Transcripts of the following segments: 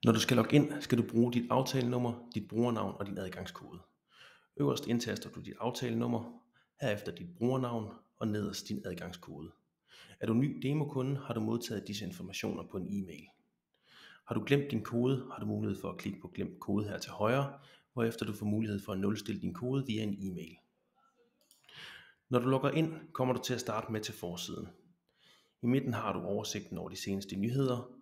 Når du skal logge ind, skal du bruge dit aftalenummer, dit brugernavn og din adgangskode. Øverst indtaster du dit aftalenummer, herefter dit brugernavn og nederst din adgangskode. Er du ny demokunde, har du modtaget disse informationer på en e-mail. Har du glemt din kode, har du mulighed for at klikke på glem kode her til højre, hvorefter du får mulighed for at nulstille din kode via en e-mail. Når du logger ind, kommer du til at starte med til forsiden. I midten har du oversigten over de seneste nyheder,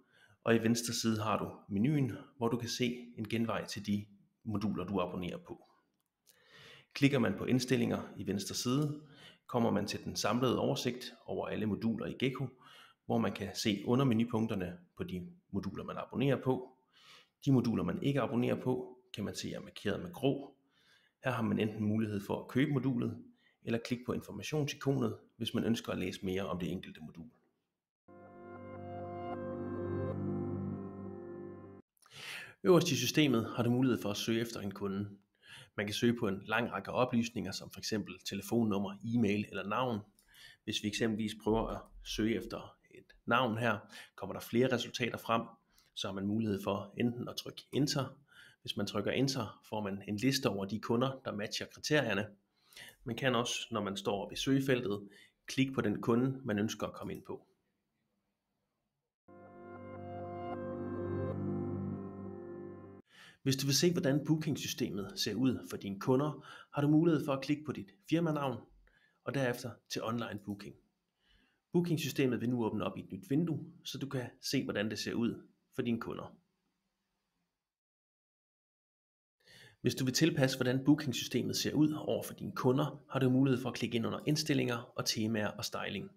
og i venstre side har du menuen, hvor du kan se en genvej til de moduler, du abonnerer på. Klikker man på indstillinger i venstre side, kommer man til den samlede oversigt over alle moduler i Gekko, hvor man kan se undermenupunkterne på de moduler, man abonnerer på. De moduler, man ikke abonnerer på, kan man se er markeret med grå. Her har man enten mulighed for at købe modulet, eller klikke på informationsikonet, hvis man ønsker at læse mere om det enkelte modul. Øverst i systemet har du mulighed for at søge efter en kunde. Man kan søge på en lang række oplysninger, som f.eks. telefonnummer, e-mail eller navn. Hvis vi eksempelvis prøver at søge efter et navn her, kommer der flere resultater frem, så har man mulighed for enten at trykke Enter. Hvis man trykker Enter, får man en liste over de kunder, der matcher kriterierne. Man kan også, når man står oppe i søgefeltet, klikke på den kunde, man ønsker at komme ind på. Hvis du vil se, hvordan bookingsystemet ser ud for dine kunder, har du mulighed for at klikke på dit firmanavn og derefter til online booking. Bookingsystemet vil nu åbne op i et nyt vindue, så du kan se, hvordan det ser ud for dine kunder. Hvis du vil tilpasse, hvordan bookingsystemet ser ud over for dine kunder, har du mulighed for at klikke ind under indstillinger og temaer og styling.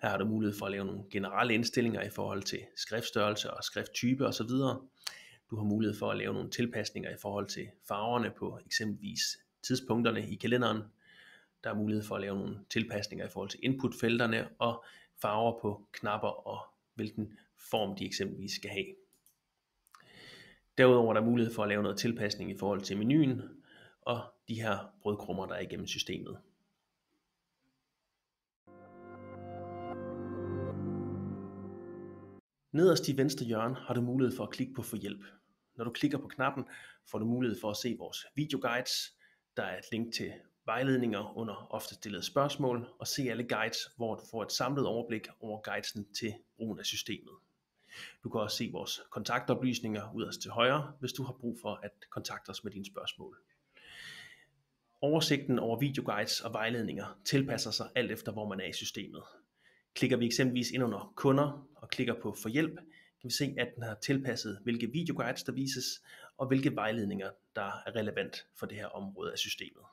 Her har du mulighed for at lave nogle generelle indstillinger i forhold til skriftstørrelse og skrifttype osv. Du har mulighed for at lave nogle tilpasninger i forhold til farverne på eksempelvis tidspunkterne i kalenderen. Der er mulighed for at lave nogle tilpasninger i forhold til inputfelterne og farver på knapper og hvilken form de eksempelvis skal have. Derudover er der mulighed for at lave noget tilpasning i forhold til menuen og de her brødkrummer, der er igennem systemet. Nederst i venstre hjørne har du mulighed for at klikke på Få hjælp. Når du klikker på knappen, får du mulighed for at se vores videoguides. Der er et link til vejledninger under ofte stillede spørgsmål og se alle guides, hvor du får et samlet overblik over guidesen til brugen af systemet. Du kan også se vores kontaktoplysninger yderst til højre, hvis du har brug for at kontakte os med dine spørgsmål. Oversigten over videoguides og vejledninger tilpasser sig alt efter, hvor man er i systemet. Klikker vi eksempelvis ind under kunder og klikker på Få hjælp, kan vi se, at den har tilpasset, hvilke videoguides der vises, og hvilke vejledninger, der er relevant for det her område af systemet.